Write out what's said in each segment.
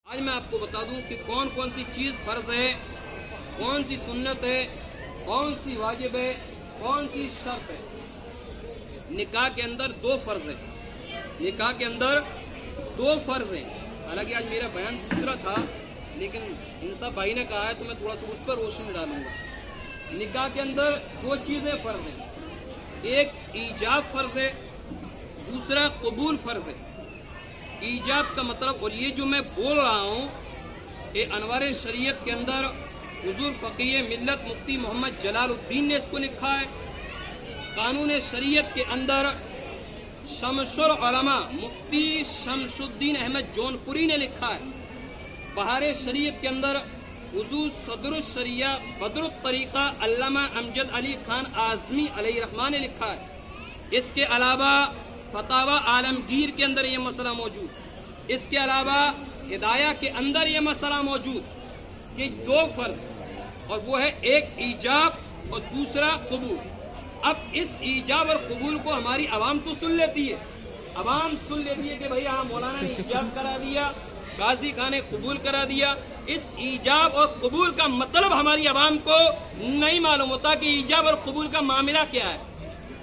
آج میں آپ کو بتا دوں کہ کون کون سی چیز فرض ہے، کون سی سنت ہے، کون سی واجب ہے، کون سی شرط ہے۔ نکاح کے اندر دو فرض ہیں، نکاح کے اندر دو فرض ہیں۔ حالانکہ آج میرا بیان دوسرا تھا، لیکن انصاف بھائی نے کہا ہے تو میں تھوڑا سا اس پر روشنی ڈالوں گا۔ نکاح کے اندر دو چیزیں فرض ہیں، ایک ایجاب فرض ہے، دوسرا قبول فرض ہے۔ ایجاب کا مطلب، اور یہ جو میں بول رہا ہوں یہ انوار شریعت کے اندر حضور فقیہ ملت مفتی محمد جلال الدین نے اس کو لکھا ہے۔ قانون شریعت کے اندر شمس العلماء مفتی شمس الدین احمد جون پوری نے لکھا ہے۔ بہار شریعت کے اندر حضور صدر الشریعہ بدر الطریقہ علامہ امجد علی خان اعظمی علیہ الرحمہ نے لکھا ہے۔ اس کے علاوہ فتاوی عالمگیر کے اندر یہ مسئلہ موجود، اس کے علاوہ ہدایہ کے اندر یہ مسئلہ موجود کہ دو فرض، اور وہ ہے ایک ایجاب اور دوسرا قبول۔ اب اس ایجاب اور قبول کو ہماری عوام تو سن لیتی ہے، عوام سن لیتی ہے کہ بھئی ہاں مولانا نے ایجاب کرا دیا، قاضی خان نے قبول کرا دیا۔ اس ایجاب اور قبول کا مطلب ہماری عوام کو نہیں معلوم ہوتا کہ ایجاب اور قبول کا معاملہ کیا ہے۔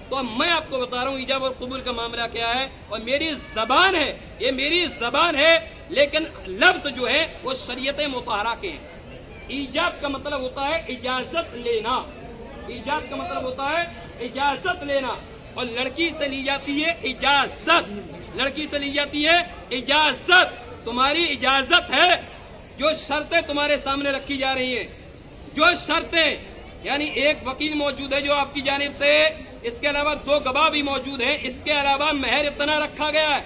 تو اب میں آپ کو بتا رہا ہوں ایجاب اور قبول کا معاملہ کیا ہے، اور میری زبان ہے، یہ میری زبان ہے، لیکن لفظ جو ہے وہ شریعت مطہرہ کے ہیں۔ ایجاب کا مطلب ہوتا ہے اجازت لینا، ایجاب کا مطلب ہوتا ہے اجازت لینا، اور لڑکی سے لی جاتی ہے اجازت، لڑکی سے لی جاتی ہے اجازت۔ تمہاری اجازت ہے، جو شرطیں تمہارے سامنے رکھی جا رہی ہیں، جو شرطیں، یعنی ایک وکیل موجود ہے جو آپ کی جانب سے، اس کے علاوہ دو گواہ بھی موجود ہیں، اس کے علاوہ مہر اتنا رکھا گیا ہے،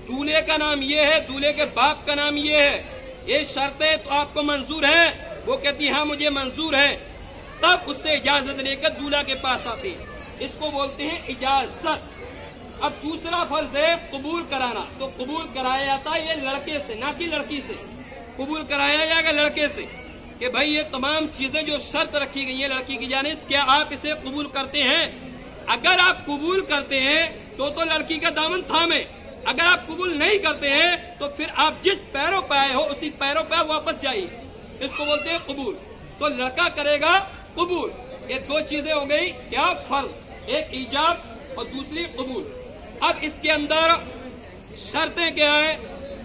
دولہے کا نام یہ ہے، دولہے کے باپ کا نام یہ ہے، یہ شرطیں تو آپ کو منظور ہیں؟ وہ کہتی ہاں مجھے منظور ہے، تب اس سے اجازت لے کر دولہا کے پاس آتے ہیں، اس کو بولتے ہیں اجازت۔ اب دوسرا فرض ہے قبول کرانا، تو قبول کرایا جاتا ہے یہ لڑکے سے، نہ کہ لڑکی سے، قبول کرایا جائے گا لڑکے سے کہ بھائی یہ تمام چیزیں جو شرط رکھی گئی ہیں لڑکی کی جانب، کیا آپ اسے قبول کرتے ہیں؟ اگر آپ قبول کرتے ہیں تو لڑکی کا دامن تھامے، اگر آپ قبول نہیں کرتے ہیں تو پھر آپ جس پیروں پہ آئے ہو اسی پیروں پہ واپس جائیے، اس کو بولتے ہیں قبول۔ تو لڑکا کرے گا قبول۔ یہ دو چیزیں ہو گئی کیا فرض، ایک ایجاب اور دوسری قبول۔ اب اس کے اندر شرطیں کیا ہیں؟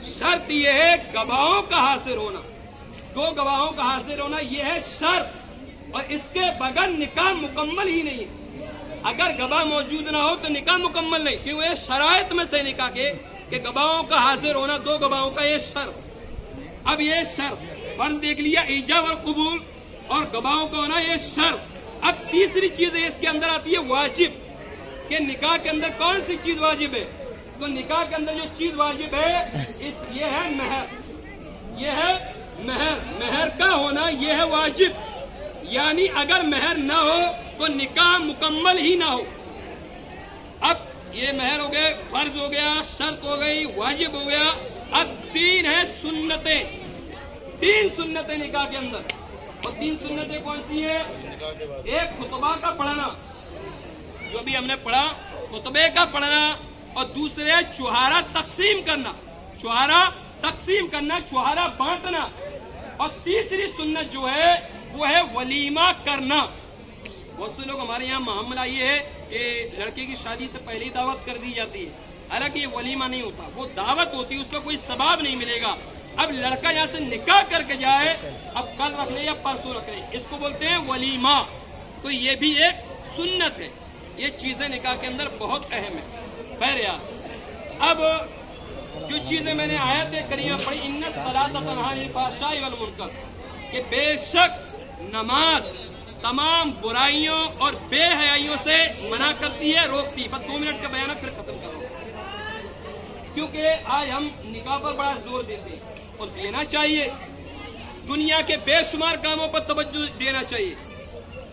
شرط یہ ہے گواہوں کا حاضر ہونا، دو گواہوں کا حاضر ہونا یہ ہے شرط، اور اس کے بغیر نکاح مکمل ہی نہیں ہے۔ اگر گواہ موجود نہ ہو تو نکاح مکمل نہیں، کیوں؟ یہ شرائط میں سے نکاح کے کہ گواہوں کا حاضر ہونا، دو گواہوں کا یہ شرط۔ اب یہ شرط فرض دیکھ لیا، ایجاب اور قبول اور گواہوں کا ہونا یہ شرط۔ اب تیسری چیز اس کے اندر آتی ہے واجب، کہ نکاح کے اندر کون سی چیز واجب ہے؟ تو نکاح کے اندر جو چیز واجب ہے یہ ہے مہر، یہ ہے مہر، مہر کا ہونا یہ ہے واجب، یعنی اگر مہر نہ ہو تو نکاح مکمل ہی نہ ہو۔ اب یہ مہر ہو گئے، فرض ہو گیا، شرط ہو گئی، واجب ہو گیا۔ اب تین ہیں سنتیں، تین سنتیں نکاح کے اندر، اور تین سنتیں کون سی ہیں؟ ایک خطبہ کا پڑھنا، جو بھی ہم نے پڑھا خطبے کا پڑھنا، اور دوسرے چوہارا تقسیم کرنا، چوہارا تقسیم کرنا، چوہارا بانٹنا، اور تیسری سنت جو ہے وہ ہے ولیمہ کرنا۔ بہت سے لوگ ہمارے یہاں معاملہ یہ ہے کہ لڑکے کی شادی سے پہلے ہی دعوت کر دی جاتی ہے، حالانکہ یہ ولیمہ نہیں ہوتا، وہ دعوت ہوتی ہے، اس پہ کوئی ثواب نہیں ملے گا۔ اب لڑکا یہاں سے نکاح کر کے جائے، اب کل رکھ لے یا پرسوں رکھ لے، اس کو بولتے ہیں ولیمہ، تو یہ بھی ایک سنت ہے۔ یہ چیزیں نکاح کے اندر بہت اہم ہیں۔ بہرحال اب جو چیزیں میں نے آیت کریمہ پڑھی، ان الصلاۃ تنہی عن الفحشاء والمنکر، کہ بے شک نماز تمام برائیوں اور بے حیائیوں سے منع کرتی ہے، روکتی ہے۔ بس 2 منٹ کا بیان ہے پھر ختم کرو، کیونکہ آج ہم نکاح پر بڑا زور دیتے ہیں، اور دینا چاہیے، دنیا کے بے شمار کاموں پر توجہ دینا چاہیے،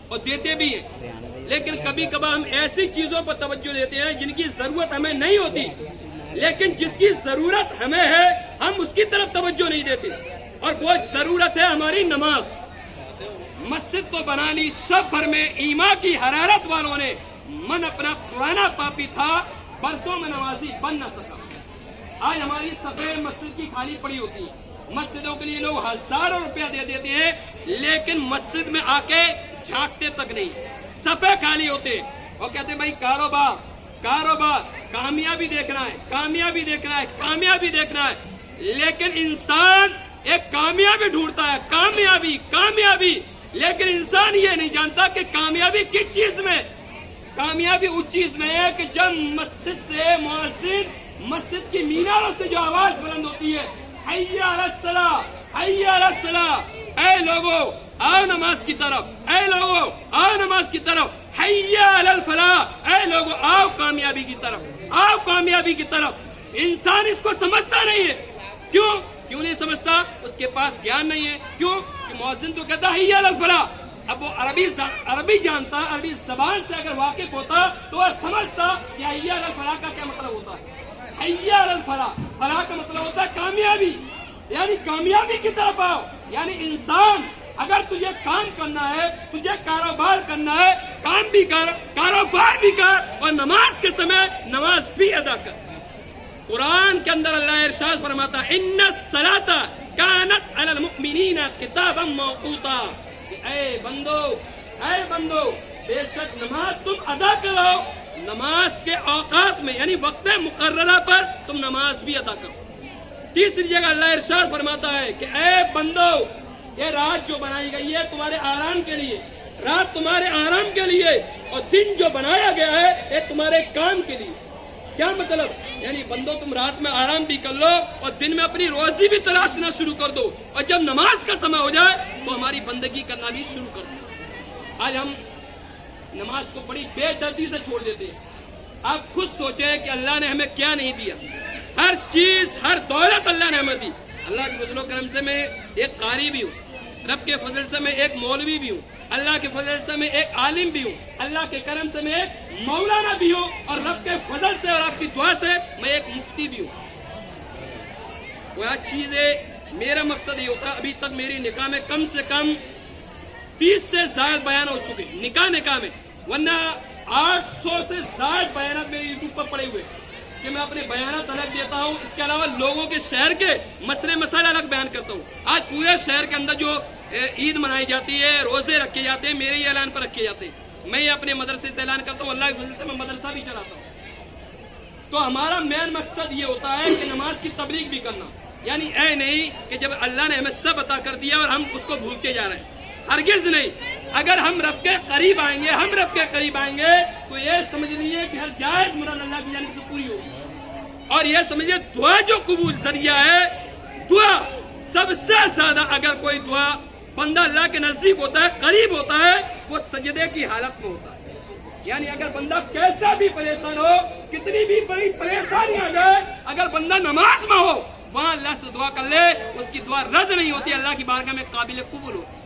اور دیتے بھی ہیں، لیکن کبھی کبھار ہم ایسی چیزوں پر توجہ دیتے ہیں جن کی ضرورت ہمیں نہیں ہوتی، لیکن جس کی ضرورت ہمیں ہے ہم اس کی طرف توجہ نہیں دیتے، اور وہ ضرورت ہے ہماری نماز۔ مسجد تو بنا لی سب بھر میں، ایمان کی حرارت والوں نے، من اپنا پرانا پاپی تھا، برسوں میں نمازی بن نہ سکا۔ آج ہماری صفیں مسجد کی خالی پڑی ہوتی ہیں، مسجدوں کے لیے لوگ ہزاروں روپیہ دے دیتے ہیں، لیکن مسجد میں آ کے جھانکتے تک نہیں، صفیں خالی ہوتے اور کہتے ہیں بھائی کاروبار کامیابی دیکھنا ہے، کامیابی دیکھنا ہے، کامیابی دیکھنا ہے، لیکن انسان ایک کامیابی ڈھونڈتا ہے، کامیابی، لیکن انسان یہ نہیں جانتا کہ کامیابی کس چیز میں، کامیابی اس چیز میں ہے کہ جب مسجد سے مؤذن مسجد کی میناروں سے جو آواز بلند ہوتی ہے، حی علی الصلاۃ، حی علی الصلاۃ، اے لوگو آؤ نماز کی طرف، اے لوگو آؤ نماز کی طرف، حی علی الفلاح، اے لوگو آؤ کامیابی کی طرف، آؤ کامیابی کی طرف. انسان اس کو سمجھتا نہیں ہے. کیوں نہیں سمجھتا؟ اس کے پاس گیان نہیں ہے. کیوں کہ مؤذن تو کہتا حی علی الفلاح. اب وہ عربی جانتا، عربی زبان سے اگر واقف ہوتا تو وہ سمجھتا کہ حی علی الفلاح کا کیا مطلب ہوتا ہے. حی علی الفلاح، فلاح کا مطلب ہوتا ہے کامیابی، یعنی کامیابی کی طرف آؤ. یعنی انسان اگر تجھے کام کرنا ہے، تجھے کاروبار کرنا ہے، کام بھی کر، کاروبار بھی کر، اور نماز کے سمے نماز بھی ادا کر. قرآن کے اندر اللہ ارشاد فرماتا ہے ان الصلاۃ کانت علی المؤمنین کتابا موقوتا. اے بندو بے شک نماز تم ادا کرو، نماز کے اوقات میں یعنی وقت مقررہ پر تم نماز بھی ادا کرو. تیسری جگہ اللہ ارشاد فرماتا ہے کہ اے بندو یہ رات جو بنائی گئی ہے تمہارے آرام کے لیے، رات تمہارے آرام کے لیے، اور دن جو بنایا گیا ہے یہ تمہارے کام کے لیے. کیا مطلب؟ یعنی بندو تم رات میں آرام بھی کر لو اور دن میں اپنی روزی بھی تلاشنا شروع کر دو، اور جب نماز کا سمے ہو جائے تو ہماری بندگی کرنا بھی شروع کر دو. آج ہم نماز کو بڑی بے دردی سے چھوڑ دیتے ہیں. آپ خود سوچیں کہ اللہ نے ہمیں کیا نہیں دیا. ہر چیز، ہر دولت اللہ نے ہمیں دی. اللہ کے فضل و کرم سے میں ایک قاری بھی ہوں، رب کے فضل سے میں ایک مولوی بھی ہوں، اللہ کے فضل سے میں ایک عالم بھی ہوں، اللہ کے کرم سے میں ایک مولانا بھی ہوں، اور رب کے فضل سے اور آپ کی دعا سے میں ایک مفتی بھی ہوں. وہ چیز ہے. میرا مقصد یہ ہوتا، ابھی تک میری نکاح میں کم سے کم 30 سے زائد بیان ہو چکے نکاح میں، ورنہ 800 سے زائد بیانات میرے یوٹیوب پر پڑے ہوئے کہ میں اپنے بیانات الگ دیتا ہوں. اس کے علاوہ لوگوں کے شہر کے مسائل الگ بیان کرتا ہوں. آج پورے شہر کے اندر جو عید منائی جاتی ہے، روزے رکھے جاتے ہیں، میرے ہی اعلان پر رکھے جاتے ہیں. میں یہ اپنے مدرسے سے اعلان کرتا ہوں، اللہ کی وجہ سے میں مدرسہ بھی چلاتا ہوں. تو ہمارا مین مقصد یہ ہوتا ہے کہ نماز کی تبلیغ بھی کرنا. یعنی اے نہیں کہ جب اللہ نے ہمیں سب عطا کر دیا اور ہم اس کو بھولتے جا رہے ہیں، ہرگز نہیں. اگر ہم رب کے قریب آئیں گے تو یہ سمجھ لیجیے کہ ہر جائز مراد اللہ کی جانب سے پوری ہوگی. اور یہ سمجھیے دعا جو قبول ذریعہ ہے، دعا سب سے زیادہ اگر کوئی دعا بندہ اللہ کے نزدیک ہوتا ہے، قریب ہوتا ہے، وہ سجدے کی حالت میں ہوتا ہے. یعنی اگر بندہ کیسا بھی پریشان ہو، کتنی بھی بڑی پریشانی آ جائے، اگر بندہ نماز میں ہو، وہاں اللہ سے دعا کر لے، اس کی دعا رد نہیں ہوتی، اللہ کی بارگاہ میں قابل قبول ہوتی.